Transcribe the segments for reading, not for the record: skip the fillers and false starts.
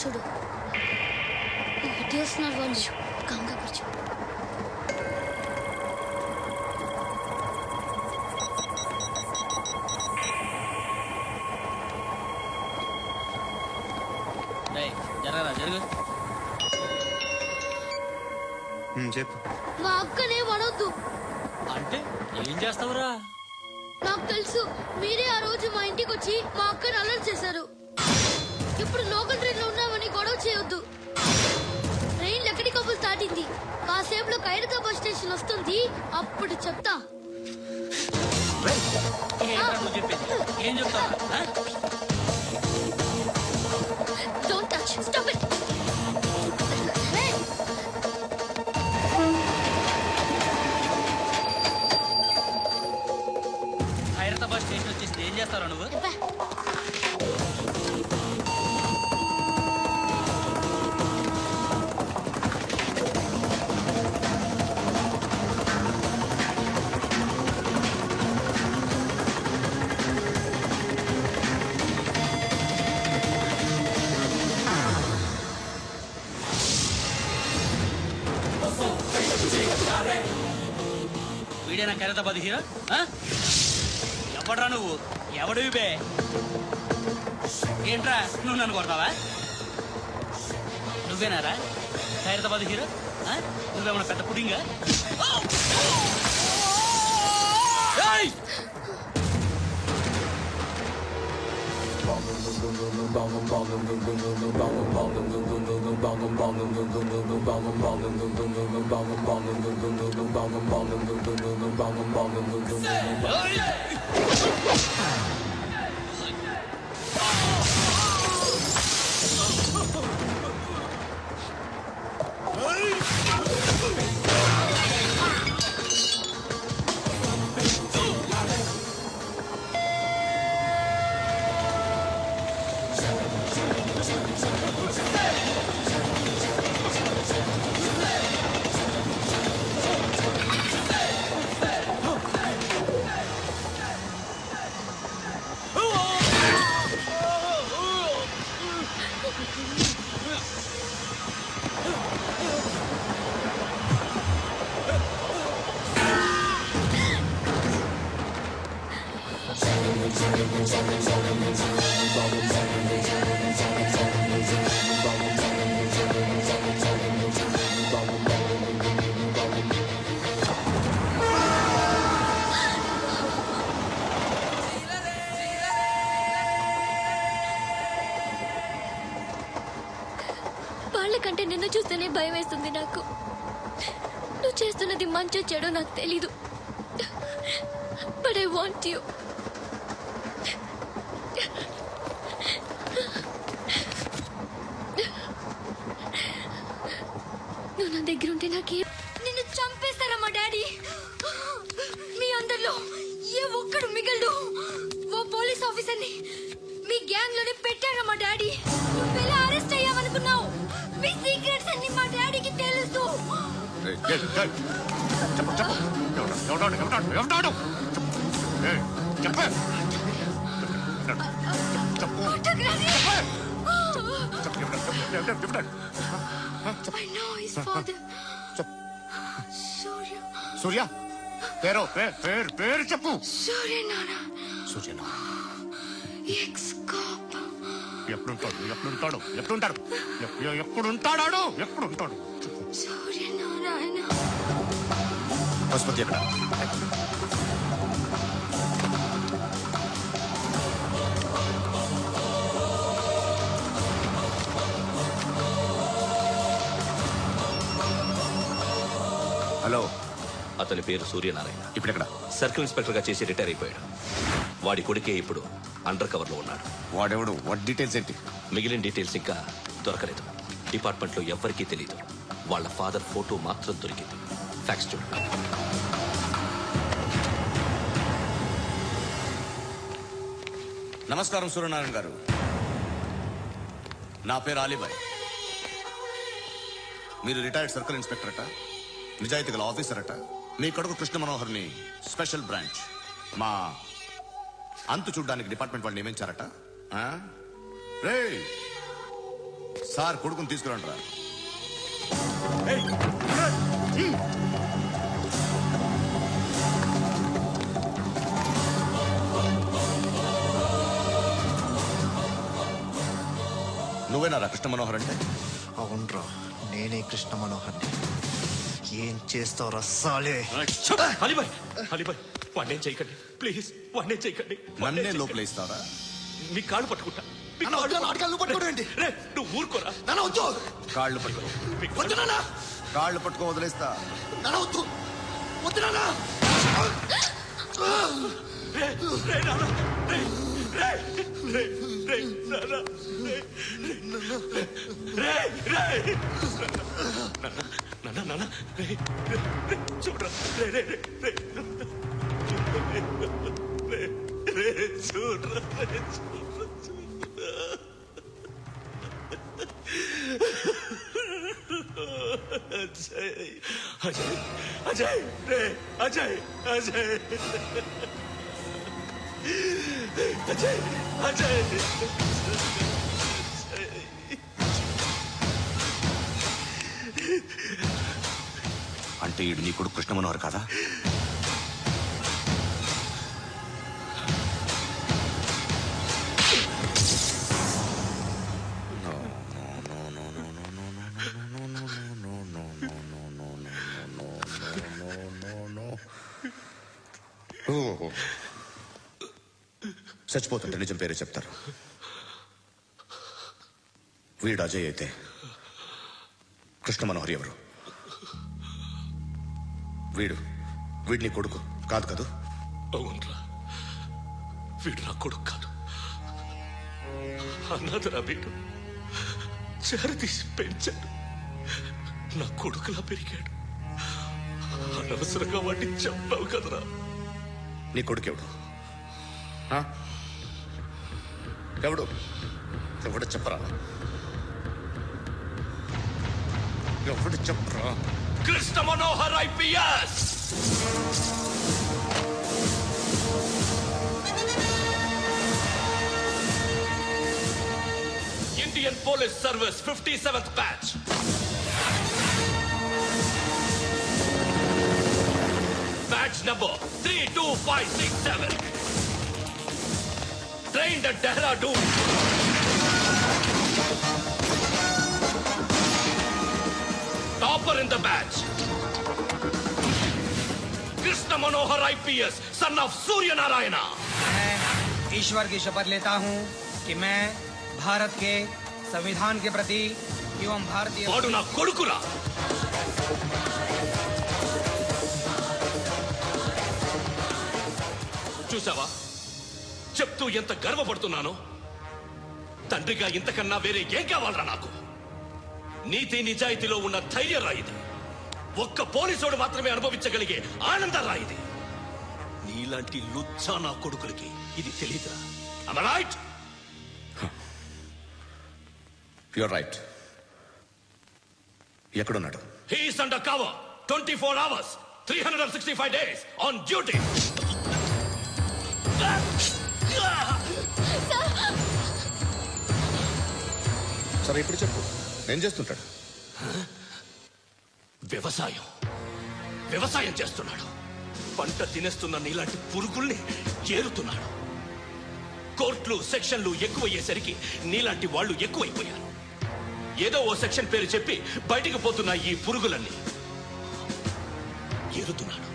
చూడు. వస్తున్నారు వాళ్ళు. కంగా కూర్చో. చెప్పు. మా అక్కనే వడొద్దు అంటే ఏం చేస్తావురా? నాకు తెలుసు, మీరే ఆ రోజు మా ఇంటికి వచ్చి మా అక్కని అలర్ట్ చేశారు. ఇప్పుడు లోకల్ ట్రైన్ లో ఉన్నామని గొడవ చేయొద్దు. ట్రైన్ ఎక్కడి కబుల్ దాటింది. కాసేపులో ఖైరతా బస్ స్టేషన్ వస్తుంది, అప్పుడు చెప్తా. ఏం చెప్తావు? Don't touch. Stop it. Hyderabad station వచ్చేసి ఏం చేస్తారా నువ్వు? వీడేనా ఖైరతాబాద్ హీరో? ఎవడ్రా నువ్వు? ఎవడివి బే? ఏంట్రా నువ్వు నన్ను కొడతావా? నువ్వేనారా ఖైరతాబాద్ హీరో? నువ్వేమన్నా పెద్ద పుడింగా? వాళ్ళకంటే నిన్ను చూస్తేనే భయం వేస్తుంది నాకు. నువ్వు చేస్తున్నది మంచో చెడో నాకు తెలీదు. But I want you. నువ్వు నా దగ్గర ఉంటే నాకే. నిన్ను చంపేస్తారా మా డాడీ? మీ అందరిలో ఏ ఒక్కడు మిగలడు. ఓ పోలీస్ ఆఫీసర్ని మీ గ్యాంగ్ లోనే పెట్టారా మా డాడీ? నువ్వెలా అరెస్ట్ అయ్యావనుకున్నావు? మీ సీక్రెట్స్ అన్ని మా డాడీకి తెలుసు. సూర్య పేరు చెప్పు. సూర్యనారాయణ. సూర్యనారాయణ ఎప్పుడుంటాడు? సూర్యనారాయణ. ఆసుపత్రి ఎక్కడ? హలో, అతని పేరు సూర్యనారాయణ. ఇప్పుడెక్కడ? సర్కిల్ ఇన్స్పెక్టర్ గా చేసి రిటైర్ అయిపోయాడు. వాడి కొడుకే ఇప్పుడు అండర్ కవర్ లో ఉన్నాడు. వాడెవడు? వాడి డీటెయిల్స్ ఏంటి? మిగిలిన డీటెయిల్స్ ఇంకా దొరకలేదు. డిపార్ట్మెంట్ లో ఎవ్వరికీ తెలియదు. వాళ్ళ ఫాదర్ ఫోటో మాత్రం దొరికింది. ఫ్యాక్స్ చూడండి. నమస్కారం సూర్యనారాయణ గారు. నా పేరు అలీబాయ్. మీరు రిటైర్డ్ సర్కిల్ ఇన్స్పెక్టర్ అట, నిజాయితీ గల ఆఫీసర్ అట. మీ కొడుకు కృష్ణ మనోహర్ని స్పెషల్ బ్రాంచ్ మా అంతు చూడ్డానికి డిపార్ట్మెంట్ వాళ్ళు నియమించారట. రే సార్ కొడుకుని తీసుకురండి రా. నువ్వేనా కృష్ణ మనోహర్ అంటే? అవునరా, నేనే కృష్ణ మనోహర్ని. ఏం చేస్తావు రస్సాలే? అలీబాయ్, అలీబాయ్, వాడిని చేయకండి ప్లీజ్, వాడిని చేయకండి. నన్నే లోపల ఇస్తారా? మీ కాళ్ళు పట్టుకుంటా. రే, నువ్వు ఊరుకోరా. కాళ్ళు పట్టుకో. కాళ్ళు పట్టుకో వదిలేస్తా. రే, రే, నాన్న, రే, రే, రే, రే, నాన్న, రే, రే, రే, రే. నాన్న, నాన్న, రే, రే, రే, చూడరా, రే, రే, రే, రే, రే, రే, చూడరా, రే, చూడరా. అజయ్, అజయ్, అజయ్, రే, అజయ్, అజయ్, అజయ్, అజయ్. అంటే ఈడు నీ కొడుకు కృష్ణ మనోహర్ కాదా? చచ్చిపోతుంటే నిజం పేరే చెప్తారు. వీడు అజయ్ అయితే కృష్ణ మనోహర్ ఎవరు? వీడిని కొడుకు కాదు కదూ? అవునరా, వీడు నా కొడుకు కాదు, అన్నదరా. వీడు చేరదీసి పెంచాడు, నా కొడుకులా పెరిగాడు. అనవసరంగా వాడిని చంపావు కదరా. నీ కొడుకు ఎవడు? ఎవడు? ఎవడు చెప్పరా? ఎవడు చెప్పరా? Krishna Manohar IPS. Indian police service 57th batch. Batch number 32567. Trained at Dehradun. Topper in the batch. Krishna Manohar IPS, son of Surya Narayana. मैं ईश्वर की शपथ लेता हूँ कि मैं भारत के संविधान के प्रति एवं भारतीय వాడు నా కొడుకురా. చూసావా చెప్తూ ఎంత గర్వపడుతున్నానో? తండ్రిగా ఇంతకన్నా వేరే ఏం కావాలరా నాకు? నీతి నిజాయితీలో ఉన్న ధైర్యం రా ఇది. ఒక్క పోలీసోడు మాత్రమే అనుభవించగలిగే ఆనందం రా ఇది. నీలాంటి లుచ్చా నా కొడుకులకి ఇది తెలీదురా. Am I right? You're right. ఎక్కడున్నాడు? He is under cover 24 hours 365 days on duty. సరే ఇప్పుడు చెప్పు, ఏం చేస్తుంటాడు? వ్యవసాయం చేస్తున్నాడు. పంట తినేస్తున్న నీలాంటి పురుగుల్ని చేరుతున్నాడు. కోర్టులు సెక్షన్లు ఎక్కువయ్యేసరికి నీలాంటి వాళ్ళు ఎక్కువైపోయారు. ఏదో ఓ సెక్షన్ పేరు చెప్పి బయటికి పోతున్న ఈ పురుగులన్నీ ఏరుతున్నాడు.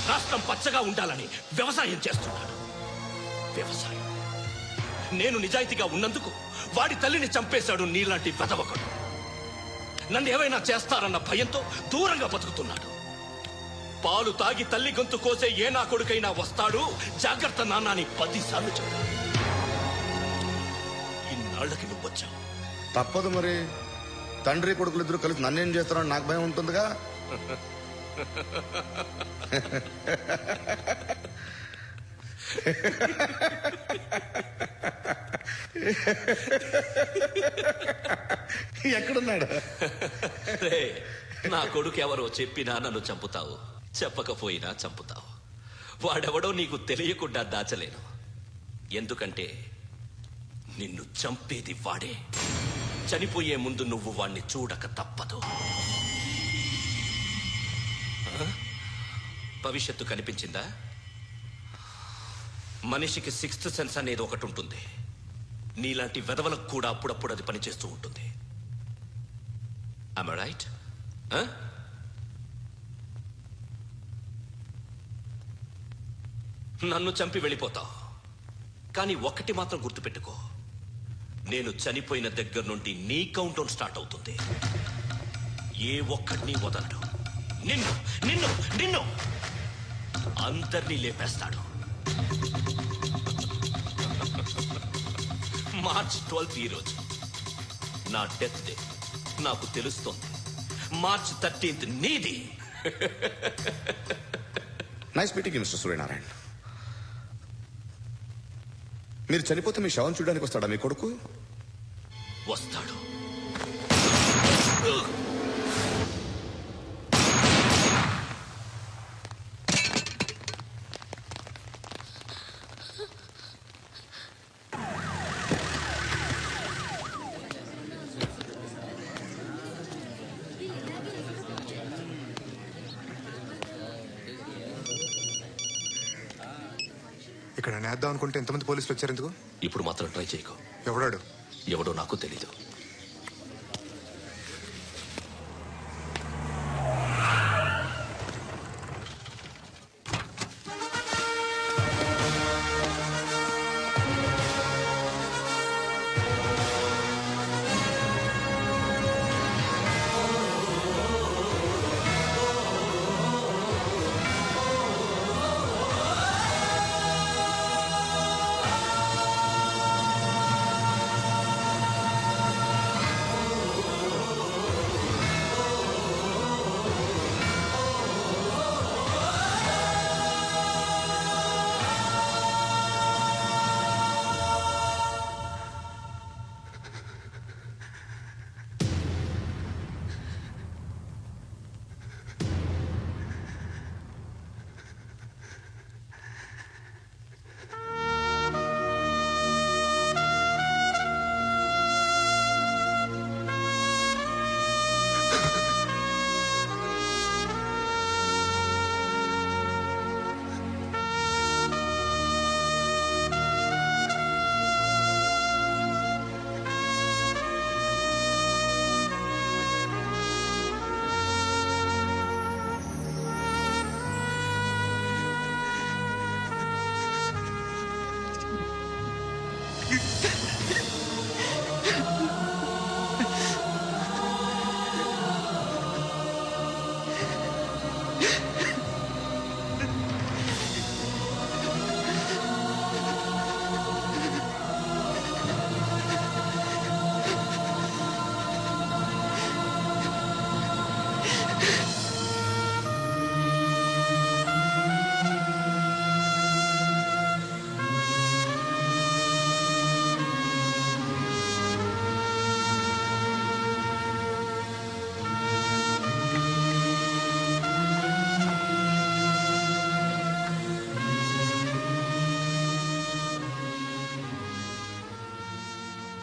రాష్ట్రం పచ్చగా ఉండాలని వ్యవసాయం చేస్తున్నాడు. నేను నిజాయితీగా ఉన్నందుకు వాడి తల్లిని చంపేశాడు నీలాంటి వెధవకుడు. నన్ను ఏమైనా చేస్తారన్న భయంతో దూరంగా బతుకుతున్నాడు. పాలు తాగి తల్లి గొంతు కోసే ఏ నా కొడుకైనా వస్తాడు, జాగ్రత్త నాన్న అని 10 సార్లు చెప్పాడు. ఇన్నాళ్ళకి నువ్వు వచ్చావు. తప్పదు మరి, తండ్రి కొడుకులు ఇద్దరు కలిసి నన్నేం చేస్తారని నాకు భయం ఉంటుందిగా. ఎక్కడున్నాడు? నా కొడుకు ఎవరో చెప్పినా నన్ను చంపుతావు, చెప్పకపోయినా చంపుతావు. వాడెవడో నీకు తెలియకుండా దాచలేను. ఎందుకంటే నిన్ను చంపేది వాడే. చనిపోయే ముందు నువ్వు వాణ్ణి చూడక తప్పదు. భవిష్యత్తు కనిపించిందా? మనిషికి సిక్స్త్ సెన్స్ అనేది ఒకటి ఉంటుంది. నీలాంటి వెధవలకు కూడా అప్పుడప్పుడు అది పనిచేస్తూ ఉంటుంది. Am I right? నన్ను చంపి వెళ్ళిపోతావు, కానీ ఒక్కటి మాత్రం గుర్తుపెట్టుకో, నేను చనిపోయిన దగ్గర నుండి నీ కౌంట్ డౌన్ స్టార్ట్ అవుతుంది. ఏ ఒక్కడిని వదలడు. నిన్ను నిన్ను నిన్ను అందరినీ లేపేస్తాడు. మార్చ్ 12 ఈ రోజు నా డెత్ డే. నాకు తెలుస్తోంది. మార్చ్ 13 నీది. Nice meeting mister Suryanarayana. మీరు చనిపోతే మీ శవం చూడడానికి వస్తాడా మీ కొడుకు? వస్తాడు. ఇక్కడ నేద్దాం అనుకుంటే ఎంతమంది పోలీసులు వచ్చారు ఎందుకు? ఇప్పుడు మాత్రం ట్రై చేయకు. ఎవడాడు? ఎవడో నాకు తెలీదు.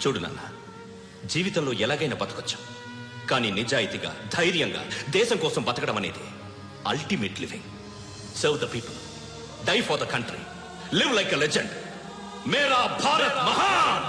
చూడు నాన్న, జీవితంలో ఎలాగైనా బతకొచ్చు, కానీ నిజాయితీగా ధైర్యంగా దేశం కోసం బతకడం అనేది ultimate living. Serve the people, die for the country, live like a legend. మేరా భారత్ మహాన్.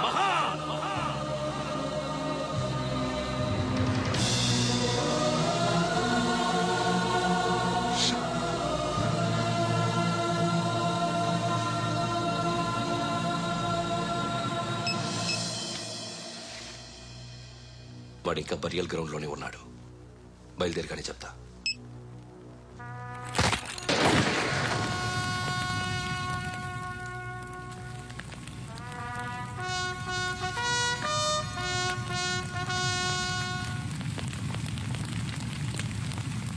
వాడు ఇంకా బరియల్ గ్రౌండ్ లోనే ఉన్నాడు. బయలుదేరగానే చెప్తా.